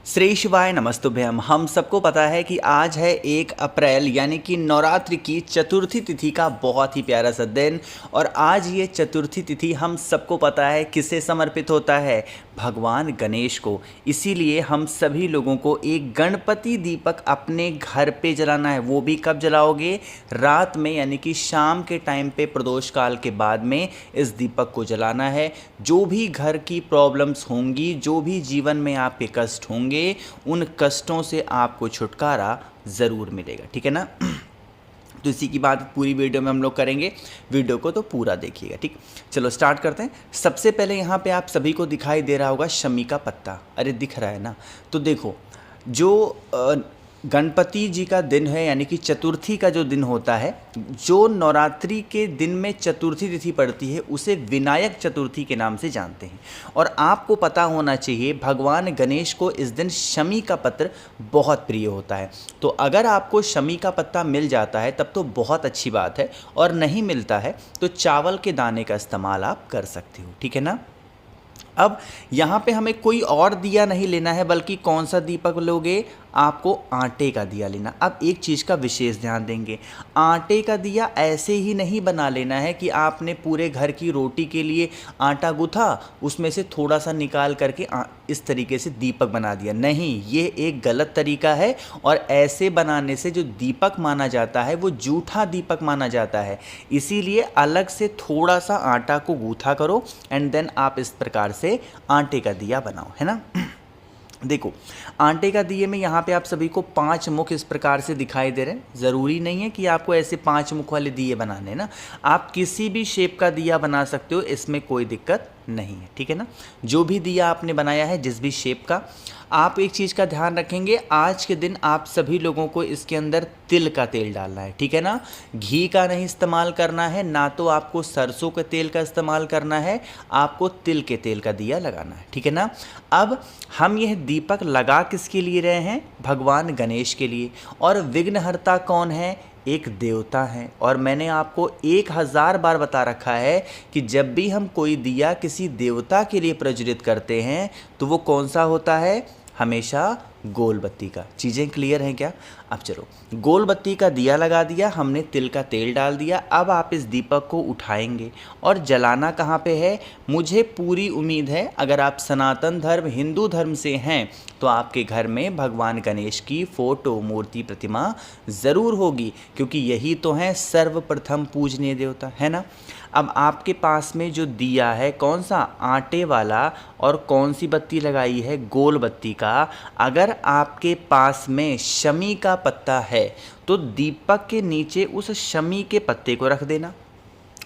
श्री शिवाय नमस्तुभ्यम। हम सबको पता है कि आज है 1 अप्रैल यानी कि नवरात्रि की चतुर्थी तिथि का बहुत ही प्यारा सा दिन। और आज ये चतुर्थी तिथि हम सबको पता है किसे समर्पित होता है, भगवान गणेश को। इसीलिए हम सभी लोगों को एक गणपति दीपक अपने घर पे जलाना है। वो भी कब जलाओगे? रात में, यानी कि शाम के टाइम पे प्रदोष काल के बाद में इस दीपक को जलाना है। जो भी घर की प्रॉब्लम्स होंगी, जो भी जीवन में आपके कष्ट होंगे, उन कष्टों से आपको छुटकारा ज़रूर मिलेगा। ठीक है ना? तो इसी की बात पूरी वीडियो में हम लोग करेंगे। वीडियो को तो पूरा देखिएगा। ठीक, चलो स्टार्ट करते हैं। सबसे पहले यहाँ पे आप सभी को दिखाई दे रहा होगा शमी का पत्ता। अरे दिख रहा है ना? तो देखो, जो गणपति जी का दिन है, यानी कि चतुर्थी का जो दिन होता है, जो नवरात्रि के दिन में चतुर्थी तिथि पड़ती है, उसे विनायक चतुर्थी के नाम से जानते हैं। और आपको पता होना चाहिए भगवान गणेश को इस दिन शमी का पत्र बहुत प्रिय होता है। तो अगर आपको शमी का पत्ता मिल जाता है तब तो बहुत अच्छी बात है, और नहीं मिलता है तो चावल के दाने का इस्तेमाल आप कर सकते हो। ठीक है ना? अब यहाँ पे हमें कोई और दिया नहीं लेना है, बल्कि कौन सा दीपक लोगे? आपको आटे का दिया लेना। अब एक चीज़ का विशेष ध्यान देंगे, आटे का दिया ऐसे ही नहीं बना लेना है कि आपने पूरे घर की रोटी के लिए आटा गूथा, उसमें से थोड़ा सा निकाल करके इस तरीके से दीपक बना दिया। नहीं, ये एक गलत तरीका है, और ऐसे बनाने से जो दीपक माना जाता है वो जूठा दीपक माना जाता है। इसीलिए अलग से थोड़ा सा आटा को गूथा करो एंड देन आप इस प्रकार से आटे का दिया बनाओ, है ना? देखो, आटे का दिए में यहाँ पे आप सभी को 5 मुख इस प्रकार से दिखाई दे रहे हैं। ज़रूरी नहीं है कि आपको ऐसे 5 मुख वाले दिए बनाने ना, आप किसी भी शेप का दिया बना सकते हो, इसमें कोई दिक्कत नहीं है। ठीक है ना? जो भी दिया आपने बनाया है, जिस भी शेप का, आप एक चीज़ का ध्यान रखेंगे, आज के दिन आप सभी लोगों को इसके अंदर तिल का तेल डालना है। ठीक है ना? घी का नहीं इस्तेमाल करना है, ना तो आपको सरसों के तेल का इस्तेमाल करना है, आपको तिल के तेल का दिया लगाना है। ठीक है ना? अब हम यह दीपक लगा किसके लिए रहे हैं? भगवान गणेश के लिए। और विघ्नहर्ता कौन है? एक देवता है। और मैंने आपको 1000 बार बता रखा है कि जब भी हम कोई दिया किसी देवता के लिए प्रज्वलित करते हैं तो वो कौन सा होता है? हमेशा गोल बत्ती का। चीज़ें क्लियर हैं क्या? अब चलो, गोल बत्ती का दिया लगा दिया हमने, तिल का तेल डाल दिया। अब आप इस दीपक को उठाएंगे और जलाना कहाँ पे है? मुझे पूरी उम्मीद है अगर आप सनातन धर्म, हिंदू धर्म से हैं तो आपके घर में भगवान गणेश की फ़ोटो, मूर्ति, प्रतिमा ज़रूर होगी, क्योंकि यही तो हैं सर्वप्रथम पूजनीय देवता, है ना? अब आपके पास में जो दिया है, कौन सा? आटे वाला। और कौन सी बत्ती लगाई है? गोल बत्ती का। अगर आपके पास में शमी का पत्ता है तो दीपक के नीचे उस शमी के पत्ते को रख देना,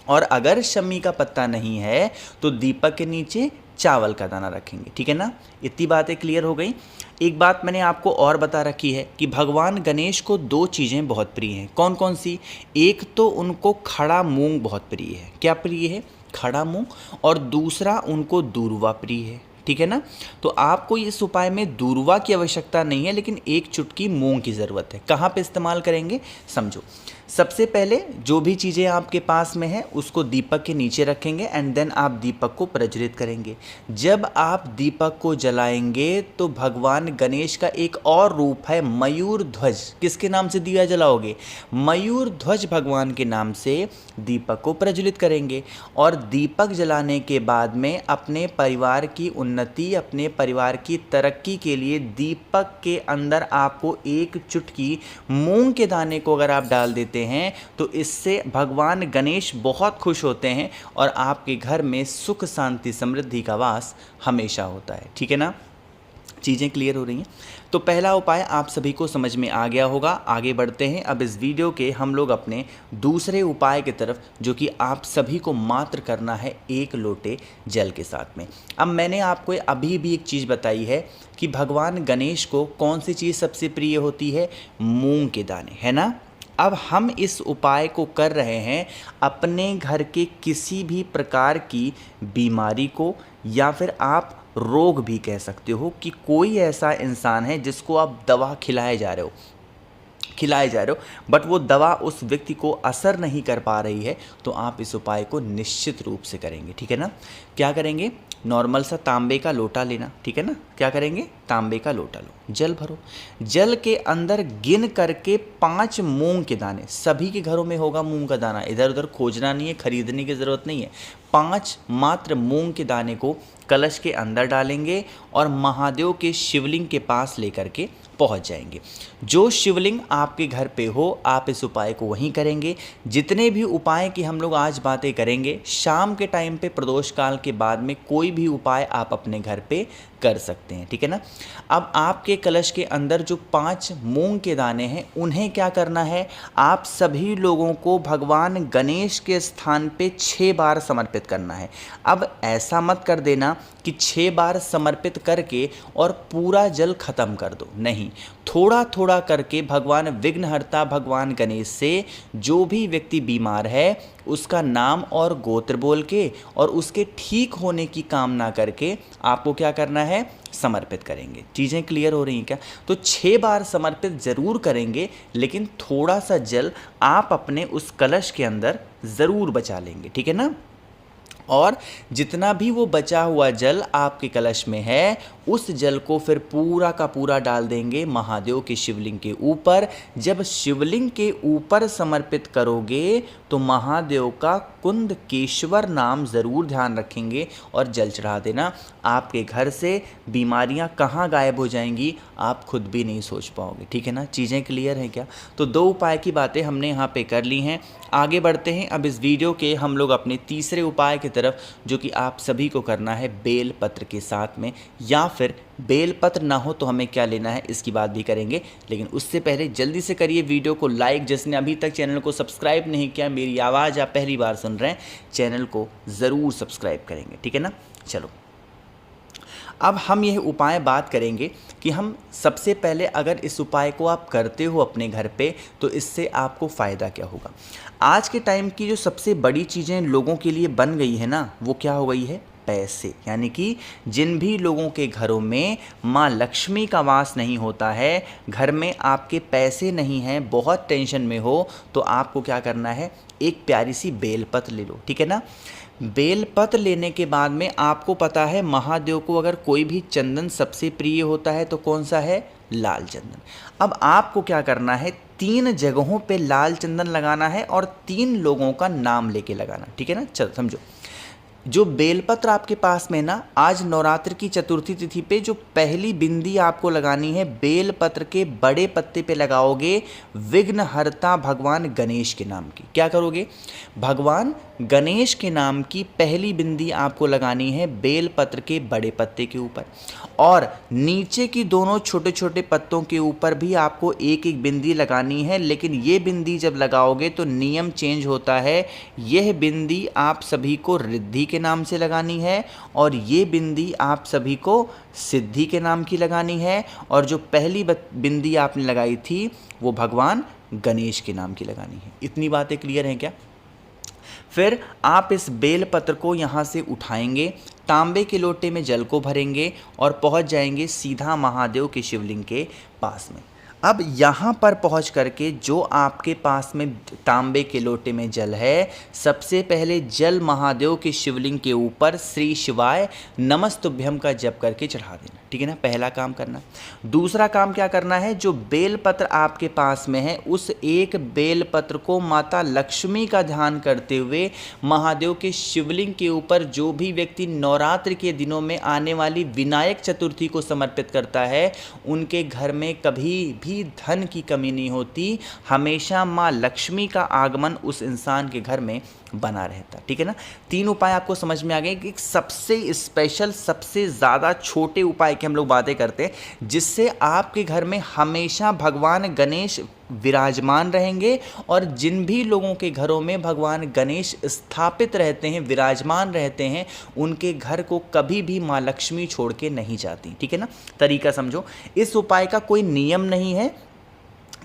और अगर शमी का पत्ता नहीं है तो दीपक के नीचे चावल का दाना रखेंगे। ठीक है ना? इतनी बातें क्लियर हो गई। एक बात मैंने आपको और बता रखी है कि भगवान गणेश को 2 चीज़ें बहुत प्रिय हैं। कौन कौन सी? एक तो उनको खड़ा मूंग बहुत प्रिय है। क्या प्रिय है? खड़ा मूंग। और दूसरा उनको दूर्वा प्रिय है। ठीक है ना? तो आपको इस उपाय में दूर्वा की आवश्यकता नहीं है, लेकिन एक चुटकी मूंग की ज़रूरत है। कहाँ पे इस्तेमाल करेंगे? समझो, सबसे पहले जो भी चीज़ें आपके पास में है उसको दीपक के नीचे रखेंगे एंड देन आप दीपक को प्रज्वलित करेंगे। जब आप दीपक को जलाएंगे तो भगवान गणेश का एक और रूप है मयूर ध्वज। किसके नाम से दिया जलाओगे? मयूर ध्वज भगवान के नाम से दीपक को प्रज्वलित करेंगे। और दीपक जलाने के बाद में अपने परिवार की उन्नति, अपने परिवार की तरक्की के लिए दीपक के अंदर आपको एक चुटकी मूंग के दाने को अगर आप डाल देते हैं तो इससे भगवान गणेश बहुत खुश होते हैं और आपके घर में सुख, शांति, समृद्धि का वास हमेशा होता है। ठीक है ना? चीज़ें क्लियर हो रही हैं? तो पहला उपाय आप सभी को समझ में आ गया होगा। आगे बढ़ते हैं अब इस वीडियो के हम लोग अपने दूसरे उपाय की तरफ, जो कि आप सभी को मात्र करना है 1 लोटे जल के साथ में। अब मैंने आपको अभी भी एक चीज़ बताई है कि भगवान गणेश को कौन सी चीज़ सबसे प्रिय होती है? मूंग के दाने, है ना? अब हम इस उपाय को कर रहे हैं अपने घर के किसी भी प्रकार की बीमारी को, या फिर आप रोग भी कह सकते हो कि कोई ऐसा इंसान है जिसको आप दवा खिलाए जा रहे हो, खिलाए जा रहे हो बट वो दवा उस व्यक्ति को असर नहीं कर पा रही है, तो आप इस उपाय को निश्चित रूप से करेंगे। ठीक है ना। क्या करेंगे, नॉर्मल सा तांबे का लोटा लेना। ठीक है ना, क्या करेंगे, तांबे का लोटा लो, जल भरो, जल के अंदर गिन करके 5 मूंग के दाने, सभी के घरों में होगा मूंग का दाना, इधर उधर खोजना नहीं है, खरीदने की ज़रूरत नहीं है, 5 मात्र मूंग के दाने को कलश के अंदर डालेंगे और महादेव के शिवलिंग के पास लेकर के पहुंच जाएंगे। जो शिवलिंग आपके घर पे हो आप इस उपाय को वहीं करेंगे। जितने भी उपाय की हम लोग आज बातें करेंगे, शाम के टाइम पे प्रदोष काल के बाद में कोई भी उपाय आप अपने घर पे कर सकते हैं। ठीक है ना। अब आपके कलश के अंदर जो 5 मूंग के दाने हैं उन्हें क्या करना है, आप सभी लोगों को भगवान गणेश के स्थान पे 6 बार समर्पित करना है। अब ऐसा मत कर देना कि 6 बार समर्पित करके और पूरा जल खत्म कर दो, नहीं, थोड़ा थोड़ा करके भगवान विघ्नहर्ता भगवान गणेश से जो भी व्यक्ति बीमार है उसका नाम और गोत्र बोल के और उसके ठीक होने की कामना करके आपको क्या करना है, समर्पित करेंगे। चीज़ें क्लियर हो रही हैं क्या। तो 6 बार समर्पित ज़रूर करेंगे, लेकिन थोड़ा सा जल आप अपने उस कलश के अंदर ज़रूर बचा लेंगे। ठीक है ना। और जितना भी वो बचा हुआ जल आपके कलश में है उस जल को फिर पूरा का पूरा डाल देंगे महादेव के शिवलिंग के ऊपर। जब शिवलिंग के ऊपर समर्पित करोगे तो महादेव का कुंदकेश्वर नाम ज़रूर ध्यान रखेंगे और जल चढ़ा देना। आपके घर से बीमारियां कहाँ गायब हो जाएंगी आप खुद भी नहीं सोच पाओगे। ठीक है ना। चीज़ें क्लियर हैं क्या। तो 2 उपाय की बातें हमने यहाँ पे कर ली हैं। आगे बढ़ते हैं अब इस वीडियो के हम लोग अपने तीसरे उपाय की तरफ, जो कि आप सभी को करना है बेल पत्र के साथ में, या फिर बेल पत्र ना हो तो हमें क्या लेना है इसकी बात भी करेंगे। लेकिन उससे पहले जल्दी से करिए वीडियो को लाइक। जिसने अभी तक चैनल को सब्सक्राइब नहीं किया, मेरी आवाज़ आप पहली बार सुन रहे हैं, चैनल को ज़रूर सब्सक्राइब करेंगे। ठीक है ना। चलो अब हम यह उपाय बात करेंगे कि हम सबसे पहले अगर इस उपाय को आप करते हो अपने घर पे तो इससे आपको फ़ायदा क्या होगा। आज के टाइम की जो सबसे बड़ी चीज़ें लोगों के लिए बन गई है ना, वो क्या हो गई है, पैसे। यानी कि जिन भी लोगों के घरों में माँ लक्ष्मी का वास नहीं होता है, घर में आपके पैसे नहीं हैं, बहुत टेंशन में हो, तो आपको क्या करना है, एक प्यारी सी बेलपत्र ले लो। ठीक है ना। बेलपत्र लेने के बाद में आपको पता है महादेव को अगर कोई भी चंदन सबसे प्रिय होता है तो कौन सा है, लाल चंदन। अब आपको क्या करना है, 3 जगहों पे लाल चंदन लगाना है और 3 लोगों का नाम लेके लगाना। ठीक है ना। चलो समझो, जो बेलपत्र आपके पास में ना, आज नवरात्र की चतुर्थी तिथि पे जो पहली बिंदी आपको लगानी है बेलपत्र के बड़े पत्ते पे लगाओगे विघ्नहर्ता भगवान गणेश के नाम की। क्या करोगे, भगवान गणेश के नाम की पहली बिंदी आपको लगानी है बेलपत्र के बड़े पत्ते के ऊपर, और नीचे की दोनों छोटे छोटे पत्तों के ऊपर भी आपको एक एक बिंदी लगानी है। लेकिन ये बिंदी जब लगाओगे तो नियम चेंज होता है। यह बिंदी आप सभी को रिद्धि के नाम से लगानी है और ये बिंदी आप सभी को सिद्धि के नाम की लगानी है, और जो पहली बिंदी आपने लगाई थी वो भगवान गणेश के नाम की लगानी है। इतनी बातें क्लियर हैं क्या। फिर आप इस बेलपत्र को यहाँ से उठाएंगे, तांबे के लोटे में जल को भरेंगे और पहुँच जाएंगे सीधा महादेव के शिवलिंग के पास में। अब यहाँ पर पहुँच करके जो आपके पास में तांबे के लोटे में जल है, सबसे पहले जल महादेव के शिवलिंग के ऊपर श्री शिवाय नमस्तुभ्यम का जप करके चढ़ा देना। ठीक है ना, पहला काम करना। दूसरा काम क्या करना है, जो बेलपत्र आपके पास में है उस एक बेलपत्र को माता लक्ष्मी का ध्यान करते हुए महादेव के शिवलिंग के ऊपर, जो भी व्यक्ति नवरात्र के दिनों में आने वाली विनायक चतुर्थी को समर्पित करता है उनके घर में कभी भी धन की कमी नहीं होती। हमेशा माँ लक्ष्मी का आगमन उस इंसान के घर में बना रहता। ठीक है ना। 3 उपाय आपको समझ में आ गए कि सबसे स्पेशल, सबसे ज़्यादा छोटे उपाय की हम लोग बातें करते हैं जिससे आपके घर में हमेशा भगवान गणेश विराजमान रहेंगे, और जिन भी लोगों के घरों में भगवान गणेश स्थापित रहते हैं, विराजमान रहते हैं, उनके घर को कभी भी माँ लक्ष्मी छोड़ के नहीं जाती। ठीक है ना। तरीका समझो। इस उपाय का कोई नियम नहीं है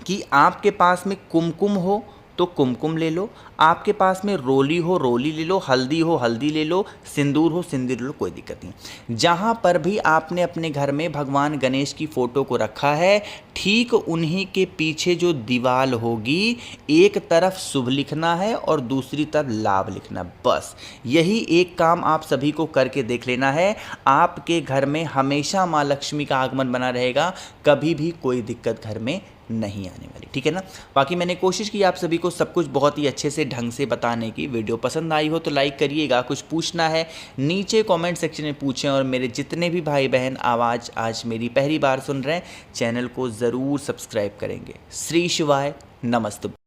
कि आपके पास में कुमकुम हो तो कुमकुम ले लो, आपके पास में रोली हो रोली ले लो, हल्दी हो हल्दी ले लो, सिंदूर हो सिंदूर ले लो, कोई दिक्कत नहीं। जहाँ पर भी आपने अपने घर में भगवान गणेश की फ़ोटो को रखा है, ठीक उन्हीं के पीछे जो दीवार होगी, एक तरफ शुभ लिखना है और दूसरी तरफ लाभ लिखना। बस यही एक काम आप सभी को करके देख लेना है, आपके घर में हमेशा माँ लक्ष्मी का आगमन बना रहेगा, कभी भी कोई दिक्कत घर में नहीं आने वाली। ठीक है ना। बाकी मैंने कोशिश की आप सभी को सब कुछ बहुत ही अच्छे से ढंग से बताने की। वीडियो पसंद आई हो तो लाइक करिएगा, कुछ पूछना है नीचे कमेंट सेक्शन में पूछें, और मेरे जितने भी भाई बहन आवाज़ आज मेरी पहली बार सुन रहे हैं, चैनल को ज़रूर सब्सक्राइब करेंगे। श्री शिवाय, नमस्ते।